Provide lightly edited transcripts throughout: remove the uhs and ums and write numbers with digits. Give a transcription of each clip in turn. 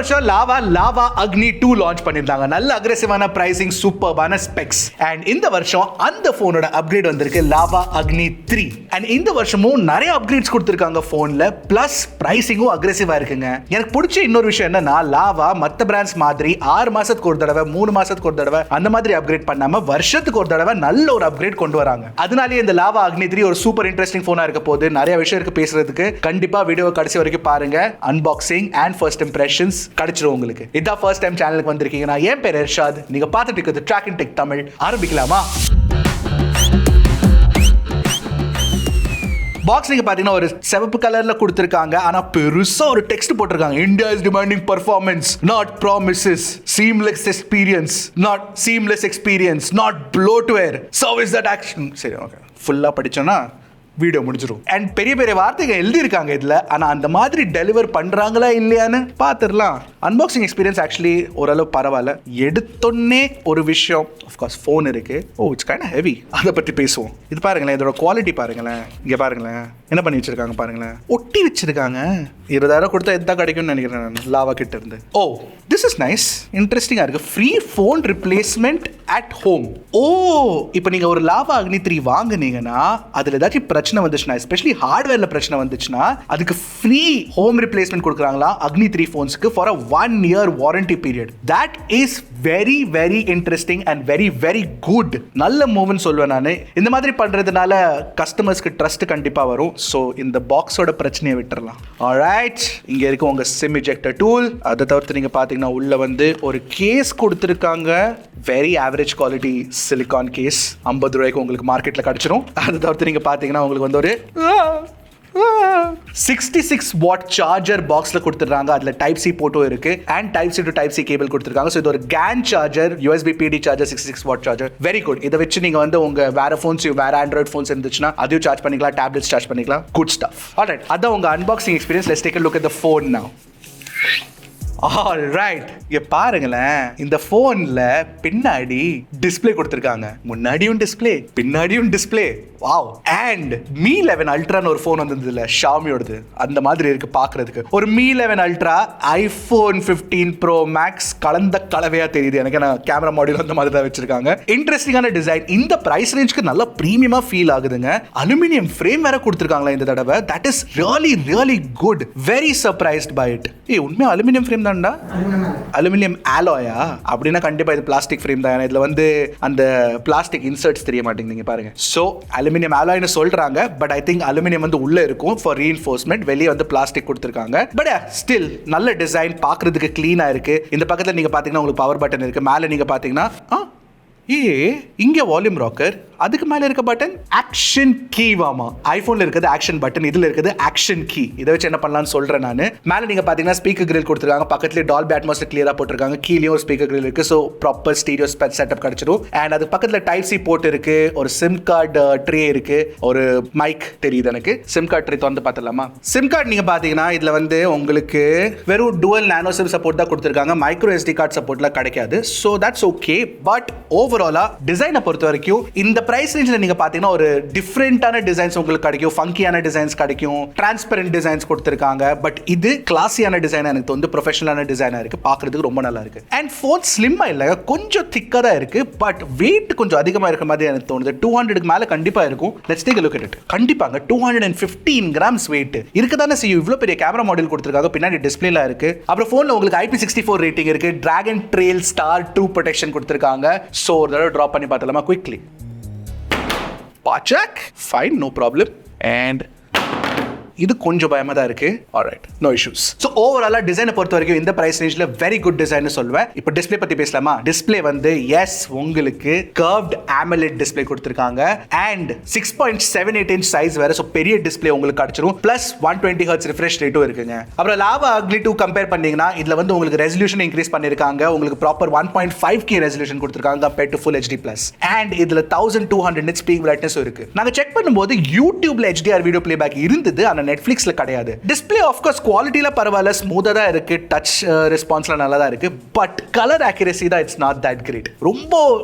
வருஷம் லாவா அக்னி 2 லான்ச் பண்ணிருந்தாங்க. நல்ல அக்ரெசிவான பிரைசிங், சூப்பர்பான ஸ்பெக்ஸ். அண்ட் இந்த வருஷம் அந்த போனோட அப்கிரேட் வந்திருக்கு, லாவா அக்னி 3. அண்ட் இந்த வருஷமும் நிறைய அப்கிரேட்ஸ் கொடுத்திருக்காங்க போன்ல, பிளஸ் பிரைசிங்கும் அக்ரெசிவா இருக்குங்க. எனக்கு பிடிச்ச இன்னொரு விஷயம் என்னன்னா, லாவா மத்த பிராண்ட்ஸ் மாதிரி 6 மாசத்துக்கு ஒரு தடவை 3 மாசத்துக்கு ஒரு தடவை அந்த மாதிரி அப்கிரேட் பண்ணாம வருஷத்துக்கு ஒரு தடவை நல்ல ஒரு அப்கிரேட் கொண்டு வராங்க. அதனாலேயே இந்த லாவா அக்னி 3 ஒரு சூப்பர் இன்ட்ரெஸ்டிங் போனா இருக்க போது. நிறைய விஷயம் இருக்கு பேசுறதுக்கு. கண்டிப்பா வீடியோ கடைசி வரைக்கும் பாருங்க. அன்பாக்சிங் அண்ட் ஃபர்ஸ்ட் இம்ப்ரெஷன்ஸ் கிடைச்சிரும் உங்களுக்கு. இதான் ஃபர்ஸ்ட் டைம் சேனலுக்கு வந்திருக்கீங்கன்னா, என் பேர் இர்ஷாத், நீங்க பார்த்துட்டு இருக்கிறது Trakin Tech தமிழ். ஆரம்பிக்கலாமா? பாக்ஸ் நீங்க பாத்தீங்கன்னா ஒரு சிவப்பு கலர்ல கொடுத்திருக்காங்க. ஆனா பெருசா ஒரு டெக்ஸ்ட் போட்டிருக்காங்க. India is demanding performance, not promises. Seamless experience, not seamless experience, not bloatware. Service that action. சரி, ஓகே. ஃபுல்லா படிச்சோன்னா வீடியோ முடிஞ்சிடும். அண்ட் பெரிய பெரிய வார்த்தைகள் எழுதியிருக்காங்க இதுல. ஆனா அந்த மாதிரி டெலிவர் பண்றாங்களா இல்லையான்னு பாத்துடலாம். அன்பாக்சிங் எக்ஸ்பீரியன்ஸ் ஆக்சுவலி ஓரளவு பரவாயில்ல. எடுத்தோன்னே ஒரு விஷயம், ஆஃப்கோர்ஸ் ஃபோன் இருக்கு. ஓ, இட்ஸ் கைண்ட் ஆஃப் ஹெவி. அதை பத்தி பேசுவோம். இது பாருங்களேன், இதோட குவாலிட்டி பாருங்களேன். இங்க பாருங்களேன் என்ன பண்ணி வச்சிருக்காங்க பாருங்களேன். ஒட்டி வச்சிருக்காங்க. 20,000 கொடுத்தா எதா கிடைக்கும்னு நினைக்கிறேன் நான் லாவா கிட்ட இருந்து. ஓ, திஸ் இஸ் நைஸ், இன்ட்ரெஸ்டிங்கா இருக்கு. Free phone replacement at home. Oh, இப்போ நீங்க ஒரு லாவா அக்னி 3 வாங்குனீங்கன்னா அதுல ஏதாச்சும் பிரச்சனை வந்துச்சுன்னா, எஸ்பெஷலி ஹார்ட்வேர்ல பிரச்சனை வந்துச்சுன்னா, அதுக்கு ஃப்ரீ ஹோம் ரிப்ளேஸ்மெண்ட் கொடுக்குறாங்களா அக்னி 3 ஃபோன்ஸ்க்கு for a 1 year warranty period. That is very very interesting and very very good. நல்ல மூவ்னு சொல்வேன் நான். இந்த மாதிரி பண்றதுனால கஸ்டமர்ஸ்க்கு ட்ரஸ்ட் கண்டிப்பா வரும். ஸோ இந்த பாக்ஸோட பிரச்சனையை விட்டுறலாம். ஆல்ரைட், இங்க இருக்கு உங்க சிம் இஜெக்டர் டூல். அதை தவிர்த்து நீங்க பாத்தீங்கன்னா உள்ள வந்து ஒரு கேஸ் கொடுத்துருக்காங்க. Very average quality silicone case. 50 ரூபாய்க்கு உங்களுக்கு மார்க்கெட்ல கிடைச்சிரும். அதை தவிர்த்து நீங்க பாத்தீங்கன்னா உங்களுக்கு வந்து ஒரு 66 வாட் சார்ஜர் பாக்ஸ்ல கொடுத்துறாங்க. அதுல டைப் சி போட்டோ இருக்கு and type C to type C cable கொடுத்துருக்காங்க. ஸோ இது ஒரு can charger, USB PD charger, 66 watt charger. Very good. இதை வச்சு நீங்க வந்து உங்க வேற போன்ஸ், வேற ஆண்ட்ராய்ட் போன்ஸ் இருந்துச்சுன்னா அதையும் சார்ஜ் பண்ணிக்கலாம், டேப்லெட்ஸ் சார்ஜ் பண்ணிக்கலாம். Good stuff. ஆல்ரைட், அதான் உங்க unboxing experience. Let's take a look at the phone now. Alright, இங்க பாருங்களேன். இந்த போன்ல பின்னாடி டிஸ்ப்ளே கொடுத்திருக்காங்க. முன்னாடியும் டிஸ்ப்ளே, பின்னாடியும் டிஸ்ப்ளே. வாவ். அண்ட் Mi 11 அல்ட்ரான்னு ஒரு போன் வந்ததுல, ஷாமியோடது, அந்த மாதிரி இருக்கு பாக்குறதுக்கு. ஒரு Mi 11 ultra iPhone 15 Pro Max கலந்த கலவையா தெரியுது எனக்கு. கேமரா மாடியூல் அந்த மாதிரி தான் வச்சிருக்காங்க. இன்ட்ரெஸ்டிங்கான டிசைன். இந்த பிரைஸ் ரேஞ்சுக்கு நல்ல பிரீமியமா ஃபீல் ஆகுதுங்க. அலுமினியம் ஃப்ரேம் வேற கொடுத்திருக்காங்களா இந்த தடவை. That is really really good. Very surprised by it. உண்மையா அலுமினியம் ஃப்ரேம் தான்டா? அலுமினியம் ஆலோயா? அப்படின்னா கண்டிப்பா இது பிளாஸ்டிக் ஃப்ரேம் தான். இதுல வந்து அந்த பிளாஸ்டிக் இன்சர்ட்ஸ் தெரிய மாட்டேங்குது பாருங்க. சோ அலுமினியம் ஆலாய்னு சொல்றாங்க, பட் ஐ திங்க் அலுமினியம் வந்து உள்ள இருக்கும் ஃபார் ரீஇன்ஃபோர்ஸ்மெண்ட். வெளியே வந்து பிளாஸ்டிக் கொடுத்திருக்காங்க. பட் ஸ்டில் நல்ல டிசைன், பார்க்கிறதுக்கு கிளீனா இருக்கு. இந்த பக்கத்துல நீங்க பாத்தீங்கன்னா உங்களுக்கு பவர் பட்டன் இருக்கு. மேல நீங்க பாத்தீங்கன்னா இங்க வால்யூம் ராக்கர். அதுக்கு மேல இருக்க பட்டன் ஆக்ஷன் கீ. வாமா, ஐபோன்ல இருக்குது ஆக்ஷன் பட்டன், இதுல இருக்குது ஆக்ஷன் கீ. இதை வச்சு என்ன பண்ணலாம்னு சொல்றேன் நான். மேல நீங்க பாத்தீங்கன்னா ஸ்பீக்கர் கிரில் கொடுத்திருக்காங்க. பக்கத்துல டால்பி அட்மாஸ் கிளியரா போட்டிருக்காங்க. கீழயும் ஒரு ஸ்பீக்கர் கிரில் இருக்கு. சோ ப்ராப்பர் ஸ்டீரியோ செட்டப் கிடைச்சிடும். அண்ட் அது பக்கத்துல டைப் சி போர்ட் இருக்கு. ஒரு சிம் கார்டு ட்ரே இருக்கு. ஒரு மைக் தெரியுது எனக்கு. சிம் கார்டு ட்ரே வந்து பாத்துடலாமா? சிம் கார்டு நீங்க பாத்தீங்கன்னா இதுல வந்து உங்களுக்கு வெறும் டுவல் நானோ சிம் சப்போர்ட் தான் கொடுத்திருக்காங்க. மைக்ரோ SD கார்டு சப்போர்ட்லாம் கிடைக்காது. So that's okay. பட் ஓவராலா டிசைனை பொறுத்த வரைக்கும் இந்த பிரைஸ் ரேஞ்சில் நீங்க பாத்தீங்கன்னா ஒரு டிஃபரெண்டான டிசைன்ஸ் உங்களுக்கு கிடைக்கும். ஃபங்கியான டிசைன்ஸ் கிடைக்கும். டிரான்ஸ்பரண்ட் டிசைன்ஸ் கொடுத்திருக்காங்க. பட் இது கிளாஸியான டிசைன். எனக்கு வந்து ப்ரொஃபஷனலான டிசைனா இருக்கு. பார்க்கிறதுக்கு ரொம்ப நல்லா இருக்கு. அண்ட் ஃபோன் ஸ்லிம்மா இல்ல, கொஞ்சம் திக்கா தான் இருக்கு. பட் வெயிட் கொஞ்சம் அதிகமா இருக்க மாதிரி எனக்கு தோணுது. 200க்கு மேல கண்டிப்பா இருக்கும். Let's take a look at it. கண்டிப்பாங்க 215 கிராம்ஸ் வெயிட் இருக்கதானே செய்யும். இவ்வளவு பெரிய கேமரா மாடல் கொடுத்திருக்காங்க. பின்னாடி டிஸ்ப்ளேல இருக்கு. அப்புறம் போன்ல உங்களுக்கு IP64 ரேட்டிங் இருக்கு. டிராகன் ட்ரெயில் ஸ்டார் 2 ப்ரொடெக்ஷன் கொடுத்திருக்காங்க. சோ ஒரு தடவை டிராப் பண்ணி பார்த்தலாமா quickly. Check. Fine, no problem. And இது கொஞ்சம் பயமா தான் இருக்கு. Alright, no issues. ஸோ ஓவராலா டிசைனை பொறுத்த வரைக்கும் இந்த பிரைஸ் ரேஞ்சில் வெரி குட் டிசைன் சொல்லுவேன். இப்போ டிஸ்பிளே பத்தி பேசலாமா? டிஸ்பிளே வந்து எஸ் உங்களுக்கு கர்வ்ட் AMOLED டிஸ்பிளே கொடுத்திருக்காங்க. அண்ட் 6.78 இன்ச் சைஸ் வேற. ஸோ பெரிய டிஸ்பிளே உங்களுக்கு கிடைச்சிரும். பிளஸ் 120 Hz ரிஃப்ரெஷ் ரேட்டும் இருக்குங்க. அப்புறம் லாவா அக்னி 2 கம்பேர் பண்ணீங்கன்னா இதுல வந்து உங்களுக்கு ரெசல்யூஷன் இன்க்ரீஸ் பண்ணிருக்காங்க. உங்களுக்கு ப்ராப்பர் 1.5K ரெசல்யூஷன் கொடுத்திருக்காங்க compared to full HD plus. And இதுல 1200 nits பீக் பிரைட்னஸ் இருக்கு. நாங்க செக் பண்ணும்போது யூடியூப்ல HDR வீடியோ பிளேபேக் இருந்தது. ஆனா ஆனா நெட்ஃபிளிக்ஸ்ல கிடையாது. டிஸ்பிளே ஆஃப்கோர்ஸ் குவாலிட்டியில பரவாயில்ல, ஸ்மூத்தா தான் இருக்கு, டச் ரெஸ்பான்ஸ்ல நல்லா தான் இருக்கு. பட் கலர் அக்யூரசி தான் இட்ஸ் நாட் தட் கிரேட். ரொம்ப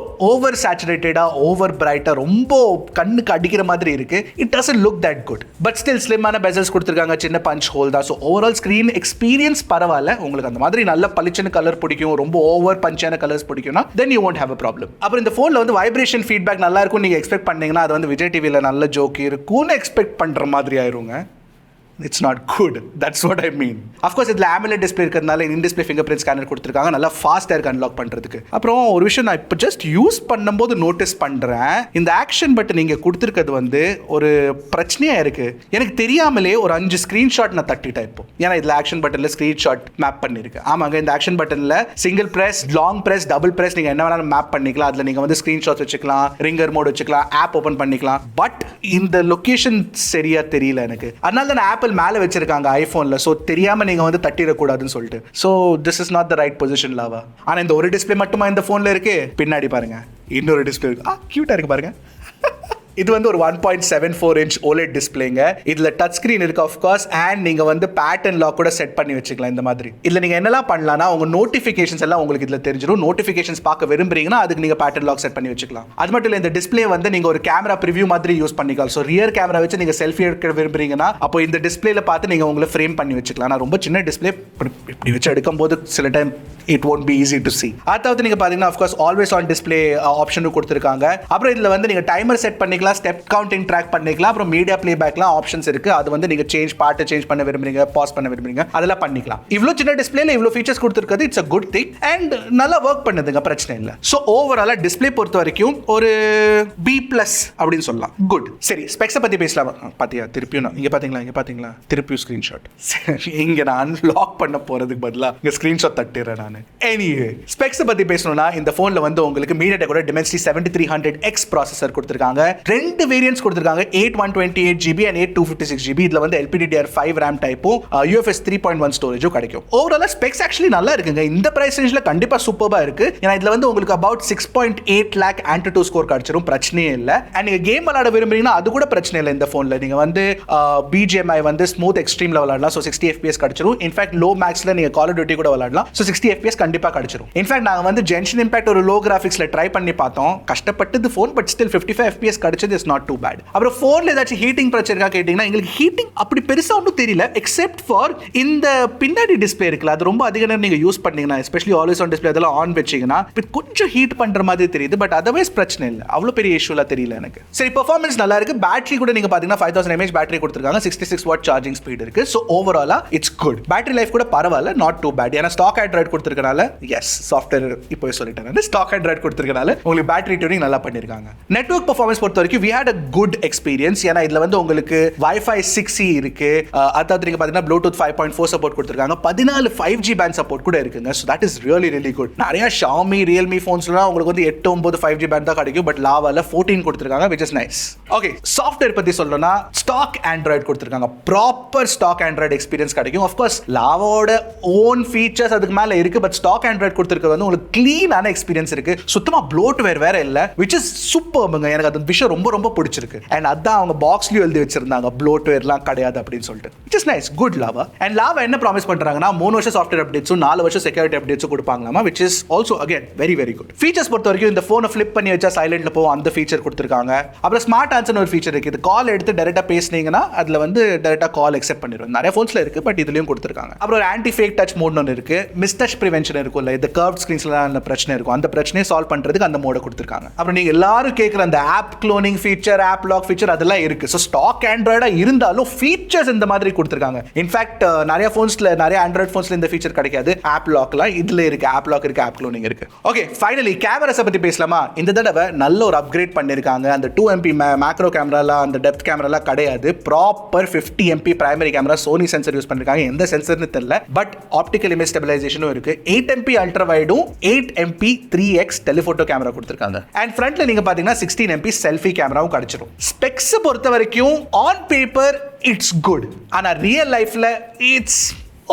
ஓவர் சேச்சுரேட்டடா, ஓவர் பிரைட்டா, ரொம்ப கண்ணுக்கு அடிக்கிற மாதிரி இருக்கு. It doesn't look that good. But still ஸ்லிம்மான பெசல்ஸ் கொடுத்துருக்காங்க, சின்ன பஞ்ச் ஹோல் தான். ஸோ ஓவரால் ஸ்க்ரீன் எக்ஸ்பீரியன்ஸ் பரவாயில்ல. உங்களுக்கு அந்த மாதிரி நல்ல பளிச்சுன்னு கலர் பிடிக்கும், ரொம்ப ஓவர் பஞ்சான கலர்ஸ் பிடிக்கும்னா then you won't have a problem. அப்புறம் இந்த ஃபோனில் வந்து வைப்ரேஷன் ஃபீட்பேக் நல்லா இருக்கும் நீங்கள் எக்ஸ்பெக்ட் பண்ணீங்கன்னா அது வந்து விஜய் டிவியில் நல்ல ஜோக் இருக்கும்னு எக்ஸ்பெக்ட் பண்ணுற மாதிரி ஆயிருங்க. It's not good. That's what I mean. Of course இதுல AMOLED டிஸ்ப்ளே இருக்கிறதுனால இன் டிஸ்ப்ளே ஃபிங்கர் பிரிண்ட் ஸ்கேனர் கொடுத்துருக்காங்க, நல்லா ஃபாஸ்ட்டாக இருக்கு அன்லாக் பண்ணுறதுக்கு. அப்புறம் ஒரு விஷயம் நான் இப்போ ஜஸ்ட் யூஸ் பண்ணும்போது நோட்டீஸ் பண்ணுறேன், இந்த ஆக்ஷன் பட்டன் நீங்கள் கொடுத்துருக்கிறது வந்து ஒரு பிரச்சனையாக இருக்குது. எனக்கு தெரியாமலே ஒரு 5 ஸ்க்ரீன்ஷாட் நான் தட்டிட்டேன் இப்போ. ஏன்னா இதில் ஆக்ஷன் பட்டனில் ஸ்க்ரீன்ஷாட் மேப் பண்ணியிருக்கு. ஆமாங்க, இந்த ஆக்ஷன் பட்டனில் single press, long press, double press நீங்கள் என்ன வேணாலும் மேப் பண்ணிக்கலாம். அதில் நீங்கள் வந்து ஸ்க்ரீன்ஷாட் வச்சுக்கலாம், ரிங்கர் மோட் வச்சுக்கலாம், ஆப் ஓப்பன் பண்ணிக்கலாம். பட் இந்த லொக்கேஷன் சரியாக தெரியல எனக்கு. அதனால தான் ஆப்பிள் மேலே வச்சிருக்காங்க ஐபோன்ல. ஸோ தெரியாம நீங்க வந்து தட்டிடக்கூடாதுன்னு சொல்லிட்டு. So this is not the right position lava. ஆனால் இந்த ஒரு டிஸ்பிளே மட்டுமா இந்த ஃபோனில் இருக்கு? பின்னாடி பாருங்க இன்னொரு டிஸ்பிளே இருக்கு. கியூட்டா இருக்கு பாருங்க. இது வந்து ஒரு 1.74 inch OLED டிஸ்பிளேங்க. இதுல டச் ஸ்கிரீன் இருக்கு ஆஃப் கோர்ஸ், அண்ட் நீங்க வந்து பேட்டர்ன் லாக் கூட செட் பண்ணி வச்சுக்கலாம். இந்த மாதிரி இதுல நீங்க என்னலாம் பண்ணலாம்னா உங்க நோட்டிஃபிகேஷன்ஸ் எல்லாம் உங்களுக்கு இதுல தெரிஞ்சிடும். நோட்டிஃபிகேஷன்ஸ் பார்க்க விரும்புறீங்கன்னா அதுக்கு நீங்க பேட்டர்ன் லாக் செட் பண்ணி வச்சுக்கலாம். அது மட்டும் இல்ல, இந்த டிஸ்பிளே வந்து நீங்க ஒரு கேமரா ப்ரிவியூ மாதிரி யூஸ் பண்ணிக்கலாம். ஸோ ரியர் கேமரா வச்சு நீங்க செல்ஃபி எடுக்க விரும்புறீங்கன்னா அப்போ இந்த டிஸ்பிளேல பார்த்து நீங்க உங்களை ஃப்ரேம் பண்ணி வச்சுக்கலாம். நான் ரொம்ப சின்ன டிஸ்பிளே இப்படி வச்சு எடுக்கும் போது சில time it won't be easy to see. அதாவது நீங்க பாத்தீங்கன்னா of course always on display ஆப்ஷனும் கொடுத்திருக்காங்க. அப்புறம் இதுல வந்து நீங்க டைமர் செட் பண்ணிக்கலாம், ஸ்டெப் கவுண்டிங் ட்ராக் பண்ணிக்கலாம், அப்புறம் மீடியா ப்ளேபேக்லாம் ஆப்ஷன்ஸ் இருக்கு. அது வந்து நீங்க பாட்டு சேஞ்ச் பண்ண விரும்புறீங்க, பாஸ் பண்ண விரும்புறீங்க, அதெல்லாம் பண்ணிக்கலாம். இவ்ளோ சின்ன டிஸ்பிளேல இவ்ளோ ஃபீச்சர்ஸ் கொடுத்திருக்கிறது it's a good thing and நல்லா வர்க் பண்ணுதுங்க, பிரச்சனை இல்ல. சோ ஓவராலா டிஸ்பிளே பொறுத்த வரைக்கும் ஒரு B+ அப்படின்னு சொல்லலாம். குட். சரி, ஸ்பெக்ஸை பத்தி பேசலாம். பாத்தியா திருப்பியும் இங்க பாத்தீங்களா திருப்பியும் ஸ்கிரீன்ஷாட். இங்க நான் அன்லாக் பண்ண போறதுக்கு பதிலா இங்க ஸ்கிரீன்ஷாட் தட்டிடுறேன் நான். Anyway, ஸ்பெக்ஸ் பத்தி பேசணும்னா இந்த போன்ல வந்து உங்களுக்கு MediaTek Dimensity 7300X ப்ராசஸர் கொடுத்திருக்காங்க. ரெண்டு வேரியன்ட்ஸ் கொடுத்திருக்காங்க, 8128GB and 8256GB. இதுல வந்து LPDDR5 RAM டைப்பும் UFS 3.1 ஸ்டோரேஜும் கிடைக்கும். ஓவராலா ஸ்பெக்ஸ் ஆக்சுவலி நல்லா இருக்குங்க. இந்த பிரைஸ் ரேஞ்ச்ல கண்டிப்பா சூப்பரா இருக்கு. ஏன்னா இதுல வந்து உங்களுக்கு about 6.8 lakh AnTuTu ஸ்கோர் கிடைச்சிரும், பிரச்சனையே இல்ல. அண்ட் நீங்க கேம் விளையாட விரும்புறீங்கன்னா அது கூட பிரச்சனை இல்லை. இந்த போன்ல நீங்க வந்து BGMI வந்து ஸ்மூத் எக்ஸ்ட்ரீம்ல விளையாடலாம். ஸோ 60 FPS கிடைச்சிரும். இன்ஃபேக்ட் லோ மேக்ஸ்ல நீங்க Call of Duty கூட விளையாடலாம். ஸோ 60 FPS கண்டிப்பா கிடைச்சிரும். இன்ஃபேக்ட் நாங்க வந்து ஜென்ஷன் இம்பாக்ட் ஒரு லோ கிராஃபிக்ஸ்ல ட்ரை பண்ணி பார்த்தோம், கஷ்டப்பட்டது ஃபோன், பட் ஸ்டில் 55 FPS கிடைச்சது இஸ் நாட் டூ பேட். அப்புறம் ஃபோன்ல ஏதாச்சும் ஹீட்டிங் பிரச்சனை இருக்கா கேட்டீங்கன்னா எங்களுக்கு ஹீட்டிங் அப்படி பெருசா ஒன்றும் தெரியல, எக்ஸெப்ட் ஃபார் இந்த பின்னாடி டிஸ்பிளே இருக்குல்ல, அது ரொம்ப அதிக நேரம் நீங்க யூஸ் பண்ணீங்கன்னா, எஸ்பெஷலி ஆல்வேஸ் ஆன் டிஸ்பிளே அதெல்லாம் ஆன் வச்சீங்கன்னா கொஞ்சம் ஹீட் பண்ற மாதிரி தெரியுது. பட் அதர்வைஸ் பிரச்சனை இல்லை, அவ்வளவு பெரிய இஷ்யூலாம் தெரியல எனக்கு. சரி, பெர்ஃபார்மன்ஸ் நல்லா இருக்கு. பேட்டரி கூட நீங்க பாத்தீங்கன்னா 5000 mAh பேட்டரி கொடுத்திருக்காங்க, 66 வாட் சார்ஜிங் ஸ்பீட் இருக்கு. ஸோ ஓவராலா இட்ஸ் குட். பேட்டரி லைஃப் கூட பரவாயில்ல, நாட் டூ பேட். ஏன்னா ஸ்டாக் ஆண்ட்ராய்டு கொடுத்திருக்கனால, எஸ் சாஃப்ட்வேர் இப்போவே சொல்லிட்டேன், ஸ்டாக் ஆண்ட்ராய்டு கொடுத்திருக்கனால உங்களுக்கு பேட்டரி டியூனிங் நல்லா பண்ணிருக்காங்க. நெட்வொர்க் பெர்ஃபார்மன்ஸ் பொறுத்த வரைக்கும் we had a good experience. ஏன்னா இதுல வந்து உங்களுக்கு Wi-Fi 6E இருக்கு, அதாவது நீங்க பாத்தீங்கன்னா Bluetooth 5.4 சப்போர்ட் கொடுத்திருக்காங்க, 14 5G பேண்ட் சப்போர்ட் கூட இருக்குங்க. so that is really really good. நிறைய Xiaomi, Realme phonesலாம் உங்களுக்கு வந்து 8 9 5G பேண்ட் தான் கிடைக்கும், பட் லாவால 14 கொடுத்திருக்காங்க, which is nice. Okay, software பத்தி சொல்லணும்னா ஸ்டாக் ஆண்ட்ராய்டு கொடுத்திருக்காங்க, ப்ராப்பர் ஸ்டாக் ஆண்ட்ராய்டு எக்ஸ்பீரியன்ஸ் கிடைக்கும். ஆஃப் கோர்ஸ் லாவோட ஓன் ஃபீச்சர்ஸ் அதுக்கு மேல இருக்கு, பட் ஸ்டாக் ஆண்ட்ராய்டு கொடுத்திருக்கிறது வந்து உங்களுக்கு க்ளீனான எக்ஸ்பீரியன்ஸ் இருக்கு. சுத்தமா ப்ளோட்வேர் வேற இல்ல, which is சூப்பர்ங்க. எனக்கு அந்த விஷயம் ரொம்ப ரொம்ப பிடிச்சிருக்கு. அண்ட் அதான் அவங்க பாக்ஸ்லயும் எழுதி வச்சிருந்தாங்க, ப்ளோட்வேர்லாம் கிடையாது அப்படின்னு சொல்லிட்டு, which is nice. good Lava. And Lava என்ன ப்ராமிஸ் பண்றாங்கன்னா 3 வருஷம் சாஃப்ட்வேர் அப்டேட்ஸும் 4 வருஷம் செக்யூரிட்டி அப்டேட்ஸும் கொடுப்பாங்களாமா, which is also again very very good. Features பொறுத்த வரைக்கும் இந்த போனை ஃபிளிப் பண்ணி வச்சா சைலண்ட்ல போகும், அந்த ஃபீச்சர் கொடுத்திருக்காங்க. அப்புறம் ஸ்மார்ட் ஆன்சர்னு ஒரு ஃபீச்சர் இருக்கு, இது கால் எடுத்து டைரக்டா பேசுனீங்கன்னா அதுல வந்து டைரக்டா கால் அக்செப்ட் பண்ணிரும். நிறைய போன்ஸ்ல இருக்கு, பட் இதுலயும் கொடுத்திருக்காங்க. அப்புறம் ஒரு ஆன்டி ஃபேக் டச் மோட் ஒன்று இருக்கு, மிஸ் டச் பிரிவென்ஷன் இருக்கும்ல, இந்த கர்வ்ட் ஸ்கிரீன்ஸ்ல அந்த பிரச்சனை இருக்கும், அந்த பிரச்சனையை சால்வ் பண்றதுக்கு அந்த மோட கொடுத்திருக்காங்க. அப்புறம் நீங்க எல்லாரும் கேட்குற அந்த app cloning feature, app lock feature அதெல்லாம் இருக்கு. ஸோ ஸ்டாக் ஆண்ட்ராய்டா இருந்தாலும் ஃபீச்சர்ஸ் இந்த மாதிரி கொடுத்திருக்காங்க. இன்ஃபேக்ட் நிறைய போன்ஸ்ல, நிறைய ஆண்ட்ராய்ட் போன்ஸ்ல இந்த ஃபீச்சர் கிடைக்காது. ஆப் லாக்லாம் இதுல இருக்கு, ஆப் லாக் இருக்கு, ஆப் க்ளோனிங் இருக்கு. ஓகே, ஃபைனலி கேமராஸை பத்தி பேசலாமா? இந்த தடவை நல்ல ஒரு அப்கிரேட் பண்ணிருக்காங்க. அந்த 2MP மேக்ரோ கேமராலாம், அந்த டெப்த் கேமராலாம் கிடையாது, proper 50MP primary camera, Sony sensor use பண்ணிருக்காங்க. எந்த சென்சர்னு தெரியல, பட் ஆப்டிகல் இமேஜ் ஸ்டெபிலைசேஷனும் இருக்கு. 8MP அல்ட்ரா வைடும், 8MP 3x டெலிஃபோட்டோ கேமரா கொடுத்திருக்காங்க. அண்ட் ஃப்ரண்ட்ல நீங்க பாத்தீங்கன்னா 16MP செல்ஃபி கேமராவும் கிடைச்சிரும். ஸ்பெக்ஸ் பொறுத்த வரைக்கும் ஆன் பேப்பர் இட்ஸ் குட், ஆனா ரியல் லைஃப்ல இட்ஸ்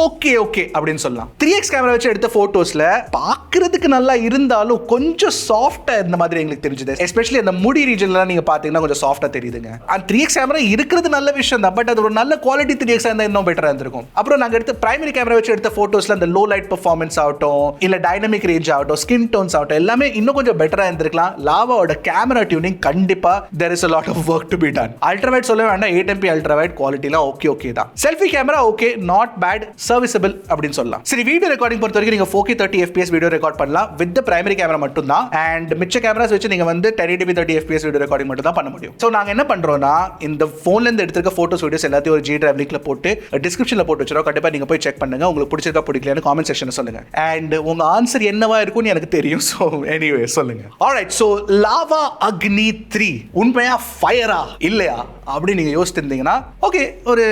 ஓகே ஓகே அப்படின்னு சொல்லலாம். 3x கேமரா வச்சு எடுத்த போட்டோஸ்ல பார்க்கிறதுக்கு நல்லா இருந்தாலும் கொஞ்சம் சாஃப்டா இருந்த மாதிரி எங்களுக்கு தெரிஞ்சது. எஸ்பெஷலி அந்த முடி ரீஜன்லாம் நீங்க பாத்தீங்கன்னா கொஞ்சம் சாஃப்டா தெரியுதுங்க. அந்த 3x கேமரா இருக்கிறது நல்ல விஷயம் தான், பட் அது ஒரு நல்ல குவாலிட்டி 3x இருந்தா இன்னும் பெட்டரா இருந்திருக்கும். அப்புறம் நாங்க எடுத்த பிரைமரி கேமரா வச்சு எடுத்த போட்டோஸ்ல அந்த லோ லைட் பெர்ஃபார்மன்ஸ் ஆகட்டும், இல்ல டைனமிக் ரேஞ்ச் ஆகட்டும், ஸ்கின் டோன்ஸ் ஆகட்டும், எல்லாமே இன்னும் கொஞ்சம் பெட்டரா இருந்திருக்கலாம். லாவாவோட கேமரா டியூனிங் கண்டிப்பா there is a lot of work to be done. Ultrawide சொல்ல வேண்டாம், 8MP அல்ட்ராவைட் குவாலிட்டிலாம் ஓகே ஓகே தான். Selfie camera okay, not bad, serviceable அப்படின்னு சொல்லலாம். சரி, வீடியோ ரெக்கார்டிங் பொறுத்த வரைக்கும் நீங்க 4K 30fps வீடியோ ரெக்கார்ட் பண்ணலாம் வித் பிரைமரி கேமரா மட்டும் தான். அண்ட் மிச்ச கேமராஸ் வச்சு நீங்க வந்து 1080p 30fps வீடியோ ரெக்கார்டிங் மட்டும் தான் பண்ண முடியும். சோ நாங்க என்ன பண்றோம்னா, இந்த போன்ல இருந்து எடுத்துக்க போட்டோஸ் வீடியோஸ் எல்லாத்தையும் ஒரு G Drive லிங்க்ல போட்டு டிஸ்கிரிப்ஷன்ல போட்டு வச்சிரோம். கண்டிப்பா நீங்க போய் செக் பண்ணுங்க. உங்களுக்கு பிடிச்சிருக்கா பிடிக்கலன்னு காமெண்ட் செக்ஷன்ல சொல்லுங்க. அண்ட் உங்க ஆன்சர் என்னவா இருக்கும்னு எனக்கு தெரியும். சோ எனிவே சொல்லுங்க. ஆல்ரைட், சோ லாவா அக்னி 3 உண்மையா ஃபயரா இல்லையா அப்படி நீங்க யோசிச்சிருந்தீங்கன்னா ஓகே, ஒரு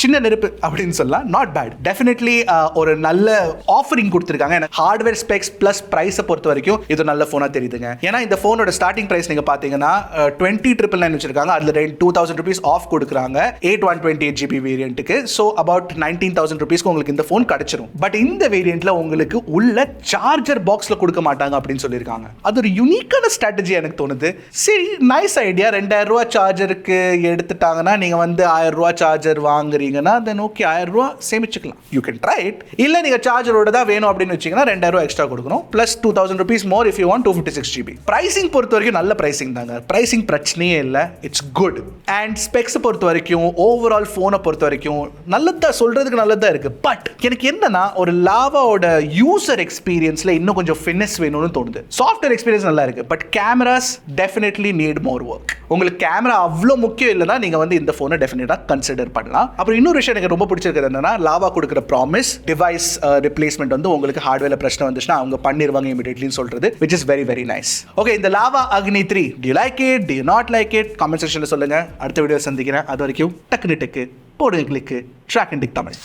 சின்ன நெருப்பு அப்படின்னு சொல்லலாம். நாட் பேட், டெஃபினெட்லி ஒரு நல்ல ஆஃபரிங் கொடுத்துருக்காங்க. எனக்கு ஹார்ட்வேர் ஸ்பெக்ஸ் பிளஸ் பிரைஸை பொறுத்த வரைக்கும் இது நல்ல போனா தெரியுதுங்க. ஏன்னா இந்த போனோட ஸ்டார்டிங் பிரைஸ் நீங்க பாத்தீங்கன்னா 20,999 வச்சிருக்காங்க. அதுல 2,000 rupees ஆஃப் கொடுக்குறாங்க 8/128GB வேரியன்ட்டுக்கு. ஸோ அபவுட் 19,000 rupeesக்கு உங்களுக்கு இந்த போன் கிடைச்சிரும். பட் இந்த வேரியன்ட்ல உங்களுக்கு உள்ள சார்ஜர் பாக்ஸ்ல கொடுக்க மாட்டாங்க அப்படின்னு சொல்லியிருக்காங்க. அது ஒரு யூனிக்கான ஸ்ட்ராட்டஜி எனக்கு தோணுது. சரி, நைஸ் ஐடியா. 2000 ரூபாய் சார்ஜருக்கு எடுத்துட்டாங்கன்னா நீங்க வந்து 1000 ரூபாய் சார்ஜர் வாங்குறீங்கன்னா தென் ஓகே, 1000 ரூபாய் சேமிச்சுக்கலாம். You can try it. இல்ல நீங்க சார்ஜரோட தான் வேணும் அப்படின்னு வச்சீங்கன்னா 2000 ரூபாய் எக்ஸ்ட்ரா கொடுக்கணும். Plus 2,000 rupees more if you want 256GB. Pricing பொறுத்த வரைக்கும் நல்ல பிரைசிங் தாங்க. பிரைசிங் பிரச்சனையே இல்லை, இட்ஸ் குட். அண்ட் ஸ்பெக்ஸ் பொறுத்த வரைக்கும், ஓவரால் போனை பொறுத்த வரைக்கும் நல்லதா, சொல்றதுக்கு நல்லதா இருக்கு. பட் எனக்கு என்னன்னா, ஒரு லாவாவோட யூசர் எக்ஸ்பீரியன்ஸ்ல இன்னும் கொஞ்சம் ஃபினிஷ் வேணும்னு தோணுது. சாஃப்ட்வேர் எக்ஸ்பீரியன்ஸ் நல்லா இருக்கு, but cameras definitely need more work. உங்களுக்கு கேமரா அவ்வளோ முக்கியம் இல்லைன்னா நீங்க வந்து இந்த போனை டெஃபினட்டா கன்சிடர் பண்ணலாம். அப்புறம் இன்னொரு விஷயம் எனக்கு ரொம்ப பிடிச்சிருக்கிறது என்னன்னா, லாவா கொடுக்குற ப்ராமிஸ் டிவைஸ் ரிப்ளேஸ்மெண்ட் வந்து உங்களுக்கு ஹார்ட்வேர்ல பிரச்சனை வந்துச்சுன்னா அவங்க பண்ணிடுவாங்க இமிடியேட்லின்னு சொல்றது, which is very very nice. Okay, இந்த lava Agni 3 do you like it, do you not like it? Comment செக்ஷன்ல சொல்லுங்க. அடுத்த வீடியோ சந்திக்கிறேன். அது வரைக்கும் டக்குனு டெக்கு போடுங்க கிளிக்கு Trakin தமிழ்.